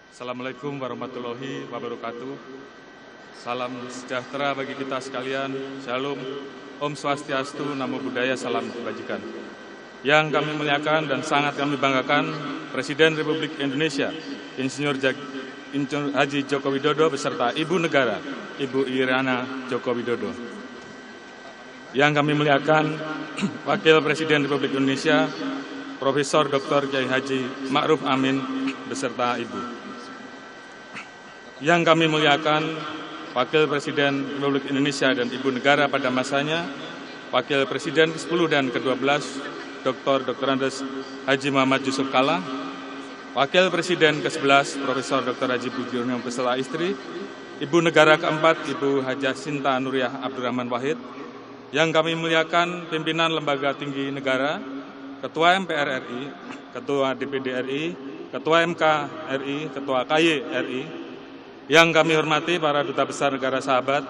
Assalamualaikum warahmatullahi wabarakatuh. Salam sejahtera bagi kita sekalian. Shalom, Om Swastiastu, Namo Buddhaya, salam kebajikan. Yang kami muliakan dan sangat kami banggakan, Presiden Republik Indonesia, Insinyur Haji Joko Widodo beserta Ibu Negara, Ibu Iriana Joko Widodo. Yang kami muliakan, Wakil Presiden Republik Indonesia, Profesor Dr. Kiai Haji Ma'ruf Amin beserta Ibu. Yang kami muliakan, Wakil Presiden Republik Indonesia dan Ibu Negara pada masanya, Wakil Presiden ke-10 dan ke-12, Dr. Andes Haji Muhammad Yusuf Kalla, Wakil Presiden ke-11, Profesor Dr. Haji Budiono beserta istri, Ibu Negara ke-4, Ibu Hajah Sinta Nuriyah Abdurrahman Wahid. Yang kami muliakan, pimpinan lembaga tinggi negara, Ketua MPR RI, Ketua DPD RI, Ketua MK RI, Ketua KY RI. Yang kami hormati para duta besar negara sahabat,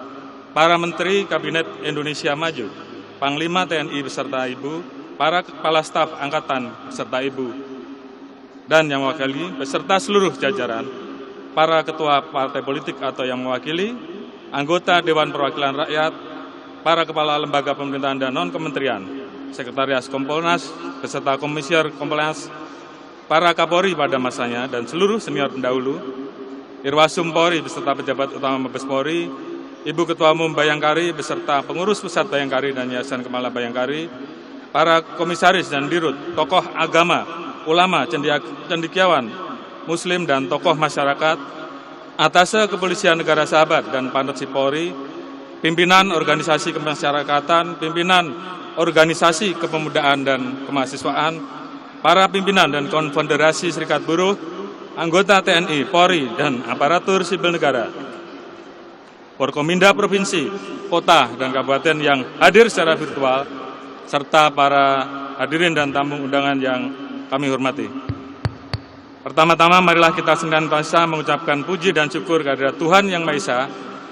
para menteri Kabinet Indonesia Maju, Panglima TNI beserta Ibu, para kepala staf angkatan beserta Ibu, dan yang mewakili beserta seluruh jajaran, para ketua partai politik atau yang mewakili, anggota Dewan Perwakilan Rakyat, para kepala lembaga pemerintahan dan non-kementerian, Sekretariat Kompolnas beserta Komisioner Kompolnas, para Kapolri pada masanya dan seluruh senior pendahulu, Irwasum Polri beserta pejabat utama Mabes Polri, Ibu Ketua Umum Bayangkari beserta pengurus pusat Bayangkari dan Yayasan Kemala Bayangkari, para komisaris dan dirut, tokoh agama, ulama, cendekiawan, muslim dan tokoh masyarakat, Atase Kepolisian Negara Sahabat dan Panresi Polri, pimpinan organisasi kemasyarakatan, pimpinan organisasi kepemudaan dan kemahasiswaan, para pimpinan dan konfederasi serikat buruh, anggota TNI, Polri, dan aparatur sipil negara, Forkominda Provinsi, Kota, dan Kabupaten yang hadir secara virtual, serta para hadirin dan tamu undangan yang kami hormati. Pertama-tama marilah kita senantiasa mengucapkan puji dan syukur kehadirat Tuhan Yang Maha Esa.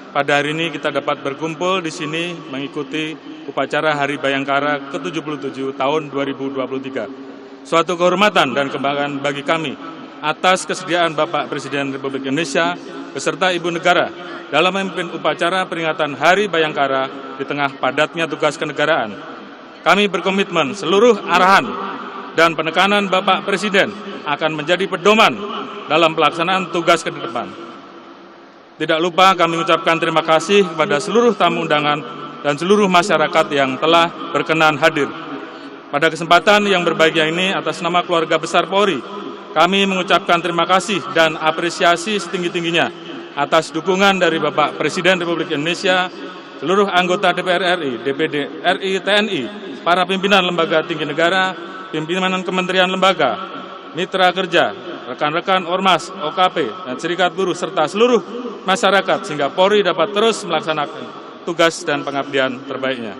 Pada hari ini kita dapat berkumpul di sini mengikuti upacara Hari Bayangkara ke-77 tahun 2023. Suatu kehormatan dan kebanggaan bagi kami atas kesediaan Bapak Presiden Republik Indonesia beserta Ibu Negara dalam memimpin upacara peringatan Hari Bayangkara di tengah padatnya tugas kenegaraan. Kami berkomitmen seluruh arahan dan penekanan Bapak Presiden akan menjadi pedoman dalam pelaksanaan tugas ke depan. Tidak lupa kami ucapkan terima kasih kepada seluruh tamu undangan dan seluruh masyarakat yang telah berkenan hadir. Pada kesempatan yang berbahagia ini, atas nama keluarga besar Polri, kami mengucapkan terima kasih dan apresiasi setinggi-tingginya atas dukungan dari Bapak Presiden Republik Indonesia, seluruh anggota DPR RI, DPD RI, TNI, para pimpinan lembaga tinggi negara, pimpinan kementerian lembaga, mitra kerja, rekan-rekan Ormas, OKP, dan serikat buruh, serta seluruh masyarakat, sehingga Polri dapat terus melaksanakan tugas dan pengabdian terbaiknya.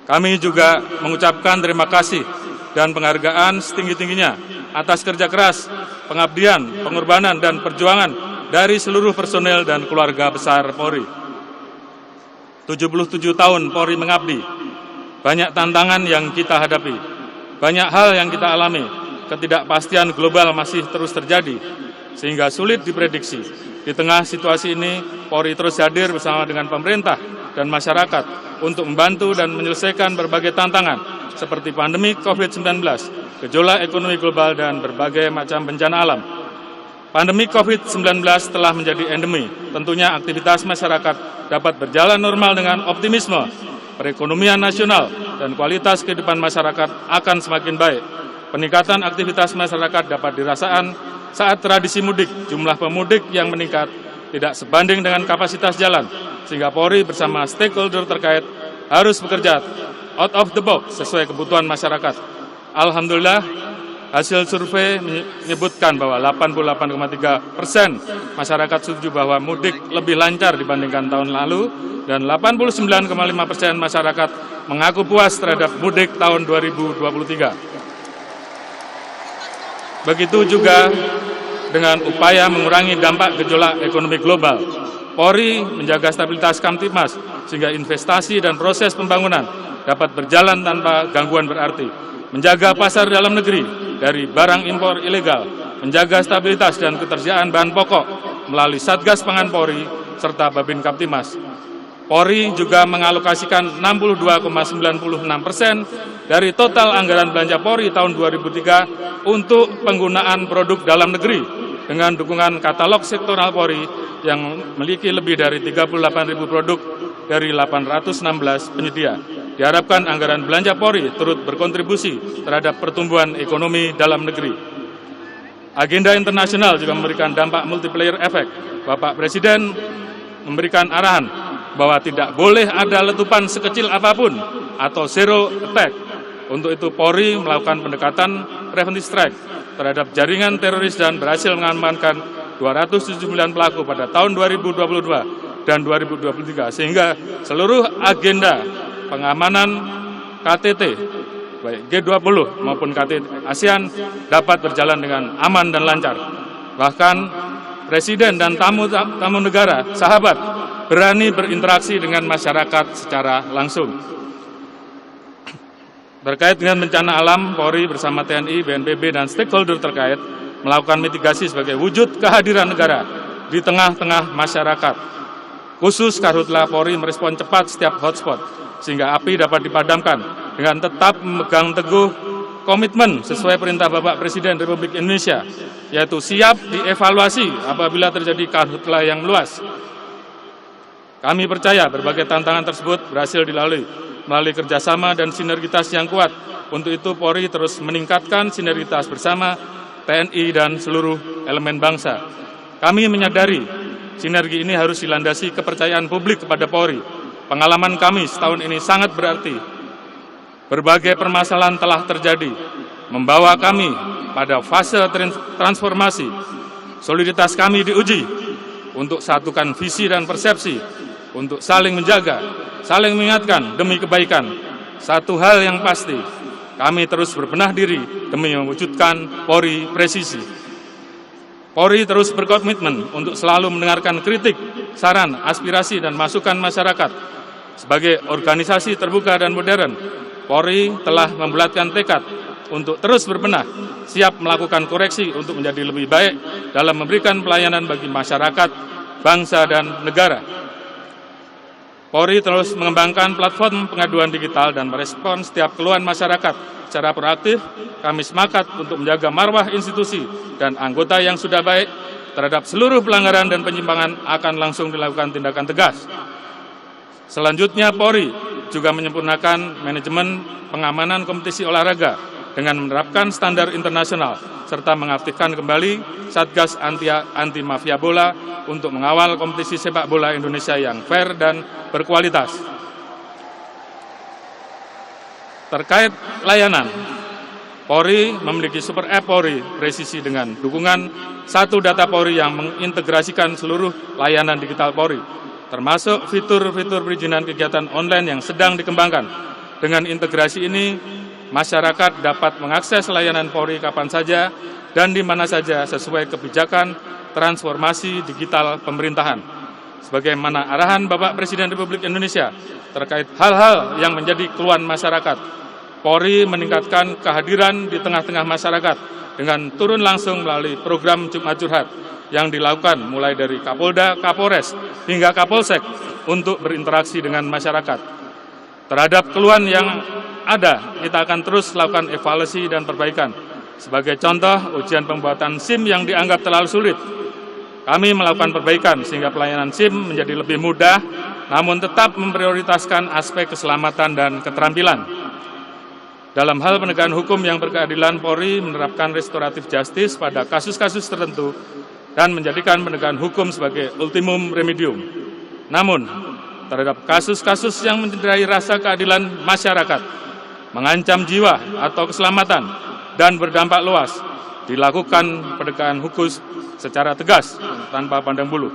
Kami juga mengucapkan terima kasih dan penghargaan setinggi-tingginya atas kerja keras, pengabdian, pengorbanan, dan perjuangan dari seluruh personel dan keluarga besar Polri. 77 tahun Polri mengabdi, banyak tantangan yang kita hadapi, banyak hal yang kita alami, ketidakpastian global masih terus terjadi, sehingga sulit diprediksi. Di tengah situasi ini, Polri terus hadir bersama dengan pemerintah dan masyarakat untuk membantu dan menyelesaikan berbagai tantangan seperti pandemi COVID-19, gejolak ekonomi global, dan berbagai macam bencana alam. Pandemi COVID-19 telah menjadi endemi. Tentunya aktivitas masyarakat dapat berjalan normal dengan optimisme. Perekonomian nasional dan kualitas kehidupan masyarakat akan semakin baik. Peningkatan aktivitas masyarakat dapat dirasakan saat tradisi mudik, jumlah pemudik yang meningkat tidak sebanding dengan kapasitas jalan, sehingga Polri bersama stakeholder terkait harus bekerja out of the box sesuai kebutuhan masyarakat. Alhamdulillah, hasil survei menyebutkan bahwa 88,3% masyarakat setuju bahwa mudik lebih lancar dibandingkan tahun lalu, dan 89,5% masyarakat mengaku puas terhadap mudik tahun 2023. Begitu juga dengan upaya mengurangi dampak gejolak ekonomi global. Polri menjaga stabilitas Kamtibmas sehingga investasi dan proses pembangunan dapat berjalan tanpa gangguan berarti. Menjaga pasar dalam negeri dari barang impor ilegal, menjaga stabilitas dan ketersediaan bahan pokok melalui Satgas Pangan Polri serta Babin Kaptimas. Polri juga mengalokasikan 62,96% dari total anggaran belanja Polri tahun 2003 untuk penggunaan produk dalam negeri dengan dukungan katalog sektoral Polri yang memiliki lebih dari 38.000 produk dari 816 penyedia. Diharapkan anggaran belanja Polri turut berkontribusi terhadap pertumbuhan ekonomi dalam negeri. Agenda internasional juga memberikan dampak multiplier efek. Bapak Presiden memberikan arahan bahwa tidak boleh ada letupan sekecil apapun atau zero attack. Untuk itu Polri melakukan pendekatan preventive strike terhadap jaringan teroris dan berhasil mengamankan 279 pelaku pada tahun 2022 dan 2023, sehingga seluruh agenda pengamanan KTT baik G20 maupun KTT ASEAN dapat berjalan dengan aman dan lancar. Bahkan Presiden dan tamu negara sahabat berani berinteraksi dengan masyarakat secara langsung. Terkait dengan bencana alam, Polri bersama TNI, BNPB, dan stakeholder terkait melakukan mitigasi sebagai wujud kehadiran negara di tengah-tengah masyarakat. Khusus Karhutla Polri merespon cepat setiap hotspot, sehingga api dapat dipadamkan dengan tetap memegang teguh komitmen sesuai perintah Bapak Presiden Republik Indonesia, yaitu siap dievaluasi apabila terjadi karhutla yang meluas. Kami percaya berbagai tantangan tersebut berhasil dilalui melalui kerjasama dan sinergitas yang kuat. Untuk itu Polri terus meningkatkan sinergitas bersama TNI dan seluruh elemen bangsa. Kami menyadari sinergi ini harus dilandasi kepercayaan publik kepada Polri. Pengalaman kami setahun ini sangat berarti. Berbagai permasalahan telah terjadi, membawa kami pada fase transformasi. Soliditas kami diuji untuk satukan visi dan persepsi, untuk saling menjaga, saling mengingatkan demi kebaikan. Satu hal yang pasti, kami terus berbenah diri demi mewujudkan Polri presisi. Polri terus berkomitmen untuk selalu mendengarkan kritik, saran, aspirasi, dan masukan masyarakat. Sebagai organisasi terbuka dan modern, Polri telah membulatkan tekad untuk terus berbenah, siap melakukan koreksi untuk menjadi lebih baik dalam memberikan pelayanan bagi masyarakat, bangsa, dan negara. Polri terus mengembangkan platform pengaduan digital dan merespon setiap keluhan masyarakat secara proaktif. Kami sepakat untuk menjaga marwah institusi dan anggota yang sudah baik terhadap seluruh pelanggaran dan penyimpangan akan langsung dilakukan tindakan tegas. Selanjutnya, Polri juga menyempurnakan manajemen pengamanan kompetisi olahraga dengan menerapkan standar internasional serta mengaktifkan kembali Satgas Anti Mafia Bola untuk mengawal kompetisi sepak bola Indonesia yang fair dan berkualitas. Terkait layanan, Polri memiliki super app Polri presisi dengan dukungan satu data Polri yang mengintegrasikan seluruh layanan digital Polri, termasuk fitur-fitur perizinan kegiatan online yang sedang dikembangkan. Dengan integrasi ini, masyarakat dapat mengakses layanan Polri kapan saja dan di mana saja sesuai kebijakan transformasi digital pemerintahan. Sebagaimana arahan Bapak Presiden Republik Indonesia terkait hal-hal yang menjadi keluhan masyarakat, Polri meningkatkan kehadiran di tengah-tengah masyarakat dengan turun langsung melalui program Jumat Curhat yang dilakukan mulai dari Kapolda, Kapolres, hingga Kapolsek untuk berinteraksi dengan masyarakat. Terhadap keluhan yang ada, kita akan terus lakukan evaluasi dan perbaikan. Sebagai contoh, ujian pembuatan SIM yang dianggap terlalu sulit. Kami melakukan perbaikan sehingga pelayanan SIM menjadi lebih mudah, namun tetap memprioritaskan aspek keselamatan dan keterampilan. Dalam hal penegakan hukum yang berkeadilan, Polri menerapkan restoratif justice pada kasus-kasus tertentu dan menjadikan penegakan hukum sebagai ultimum remedium. Namun, terhadap kasus-kasus yang mencederai rasa keadilan masyarakat, mengancam jiwa atau keselamatan, dan berdampak luas, dilakukan penegakan hukum secara tegas tanpa pandang bulu.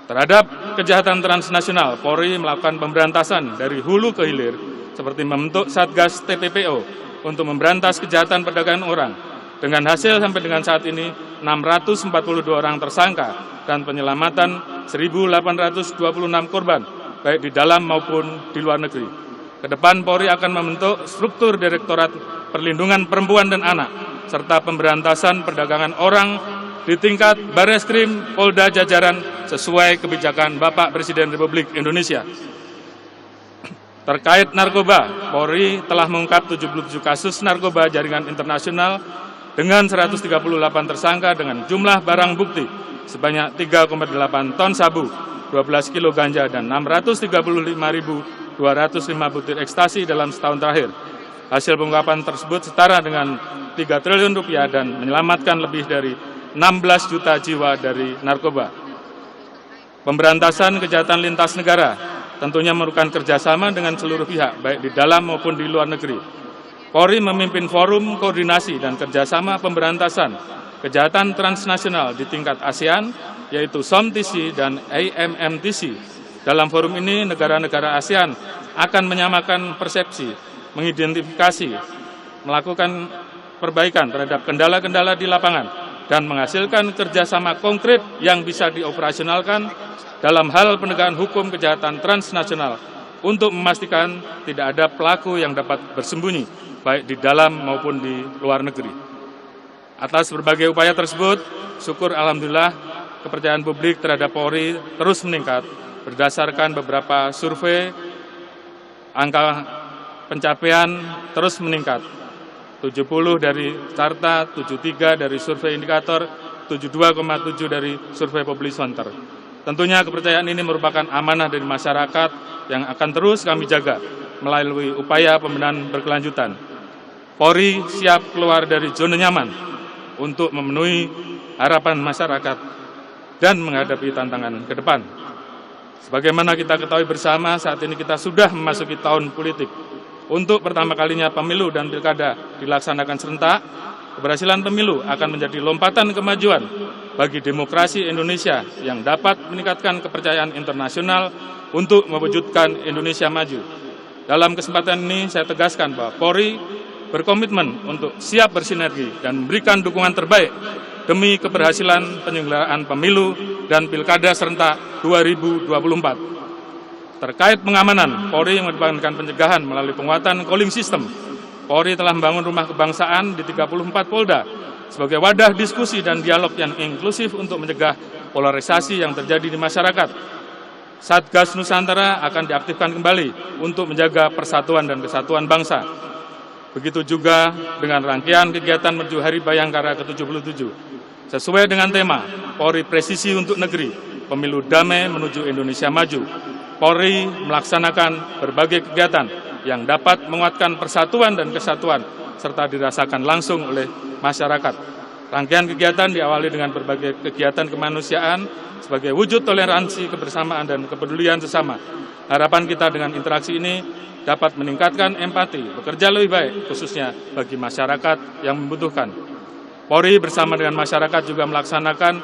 Terhadap kejahatan transnasional, Polri melakukan pemberantasan dari hulu ke hilir, seperti membentuk Satgas TPPO untuk memberantas kejahatan perdagangan orang. Dengan hasil sampai dengan saat ini, 642 orang tersangka dan penyelamatan 1.826 korban, baik di dalam maupun di luar negeri. Ke depan Polri akan membentuk struktur Direktorat Perlindungan Perempuan dan Anak serta pemberantasan perdagangan orang di tingkat Bareskrim Polda jajaran sesuai kebijakan Bapak Presiden Republik Indonesia. Terkait narkoba, Polri telah mengungkap 77 kasus narkoba jaringan internasional dengan 138 tersangka dengan jumlah barang bukti sebanyak 3,8 ton sabu, 12 kilo ganja, dan 635.205 butir ekstasi dalam setahun terakhir. Hasil pengungkapan tersebut setara dengan 3 triliun rupiah dan menyelamatkan lebih dari 16 juta jiwa dari narkoba. Pemberantasan kejahatan lintas negara tentunya memerlukan kerjasama dengan seluruh pihak, baik di dalam maupun di luar negeri. Polri memimpin forum koordinasi dan kerjasama pemberantasan kejahatan transnasional di tingkat ASEAN, yaitu SOMTC dan AMMTC. Dalam forum ini, negara-negara ASEAN akan menyamakan persepsi, mengidentifikasi, melakukan perbaikan terhadap kendala-kendala di lapangan, dan menghasilkan kerjasama konkret yang bisa dioperasionalkan dalam hal penegakan hukum kejahatan transnasional untuk memastikan tidak ada pelaku yang dapat bersembunyi, baik di dalam maupun di luar negeri. Atas berbagai upaya tersebut, syukur alhamdulillah kepercayaan publik terhadap Polri terus meningkat berdasarkan beberapa survei. Angka pencapaian terus meningkat. 70 dari Carta, 73 dari survei indikator, 72,7 dari survei Public Center. Tentunya kepercayaan ini merupakan amanah dari masyarakat yang akan terus kami jaga melalui upaya pembenahan berkelanjutan. Polri siap keluar dari zona nyaman untuk memenuhi harapan masyarakat dan menghadapi tantangan ke depan. Sebagaimana kita ketahui bersama, saat ini kita sudah memasuki tahun politik. Untuk pertama kalinya pemilu dan pilkada dilaksanakan serentak, keberhasilan pemilu akan menjadi lompatan kemajuan bagi demokrasi Indonesia yang dapat meningkatkan kepercayaan internasional untuk mewujudkan Indonesia maju. Dalam kesempatan ini saya tegaskan bahwa Polri berkomitmen untuk siap bersinergi dan memberikan dukungan terbaik demi keberhasilan penyelenggaraan pemilu dan pilkada serentak 2024. Terkait pengamanan, Polri mengedepankan pencegahan melalui penguatan calling system. Polri telah membangun rumah kebangsaan di 34 Polda sebagai wadah diskusi dan dialog yang inklusif untuk mencegah polarisasi yang terjadi di masyarakat. Satgas Nusantara akan diaktifkan kembali untuk menjaga persatuan dan kesatuan bangsa. Begitu juga dengan rangkaian kegiatan menuju Hari Bayangkara ke-77. Sesuai dengan tema Polri Presisi untuk Negeri, Pemilu Damai menuju Indonesia Maju. Polri melaksanakan berbagai kegiatan yang dapat menguatkan persatuan dan kesatuan serta dirasakan langsung oleh masyarakat. Rangkaian kegiatan diawali dengan berbagai kegiatan kemanusiaan sebagai wujud toleransi, kebersamaan, dan kepedulian sesama. Harapan kita dengan interaksi ini dapat meningkatkan empati, bekerja lebih baik, khususnya bagi masyarakat yang membutuhkan. Polri bersama dengan masyarakat juga melaksanakan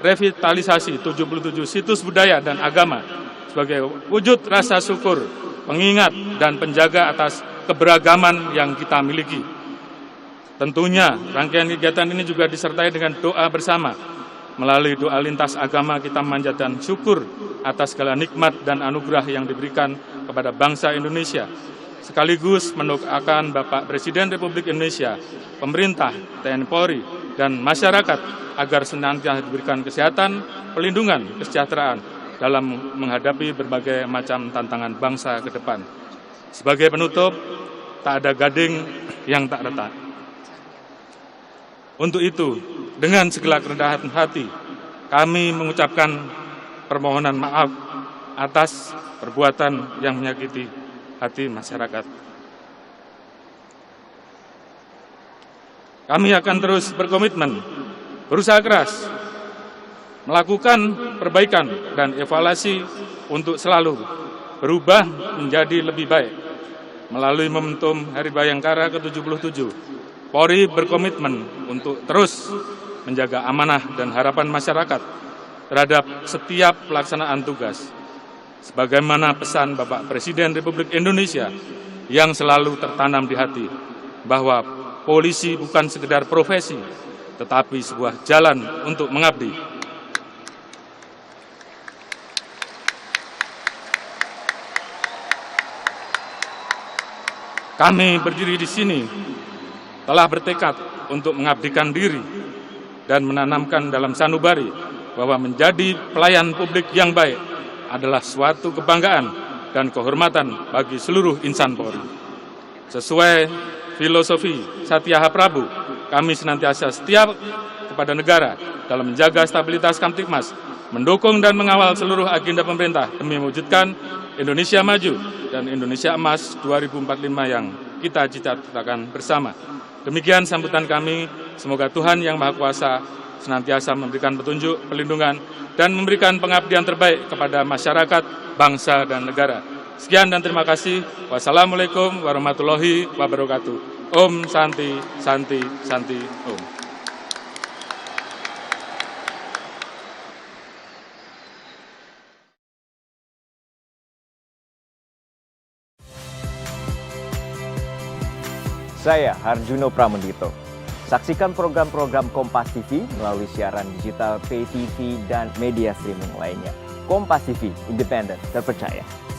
revitalisasi 77 situs budaya dan agama sebagai wujud rasa syukur, pengingat, dan penjaga atas keberagaman yang kita miliki. Tentunya rangkaian kegiatan ini juga disertai dengan doa bersama. Melalui doa lintas agama kita memanjatkan syukur atas segala nikmat dan anugerah yang diberikan kepada bangsa Indonesia. Sekaligus mendoakan Bapak Presiden Republik Indonesia, pemerintah, TNI Polri, dan masyarakat agar senantiasa diberikan kesehatan, perlindungan, kesejahteraan dalam menghadapi berbagai macam tantangan bangsa ke depan. Sebagai penutup, tak ada gading yang tak retak. Untuk itu, dengan segala kerendahan hati, kami mengucapkan permohonan maaf atas perbuatan yang menyakiti hati masyarakat. Kami akan terus berkomitmen, berusaha keras, melakukan perbaikan dan evaluasi untuk selalu berubah menjadi lebih baik. Melalui momentum Hari Bayangkara ke-77, Polri berkomitmen untuk terus menjaga amanah dan harapan masyarakat terhadap setiap pelaksanaan tugas. Sebagaimana pesan Bapak Presiden Republik Indonesia yang selalu tertanam di hati, bahwa polisi bukan sekedar profesi, tetapi sebuah jalan untuk mengabdi. Kami berdiri di sini telah bertekad untuk mengabdikan diri dan menanamkan dalam sanubari bahwa menjadi pelayan publik yang baik adalah suatu kebanggaan dan kehormatan bagi seluruh insan Polri. Sesuai filosofi Satya Prabu, kami senantiasa setia kepada negara dalam menjaga stabilitas Kamtibmas, mendukung dan mengawal seluruh agenda pemerintah demi mewujudkan Indonesia maju dan Indonesia emas 2045 yang kita cita-citakan bersama. Demikian sambutan kami, semoga Tuhan Yang Maha Kuasa senantiasa memberikan petunjuk, perlindungan, dan memberikan pengabdian terbaik kepada masyarakat, bangsa, dan negara. Sekian dan terima kasih. Wassalamualaikum warahmatullahi wabarakatuh. Om Santi, Santi, Santi, Om. Saya Harjuno Pramendito. Saksikan program-program Kompas TV melalui siaran digital, pay TV, dan media streaming lainnya. Kompas TV, independen, terpercaya.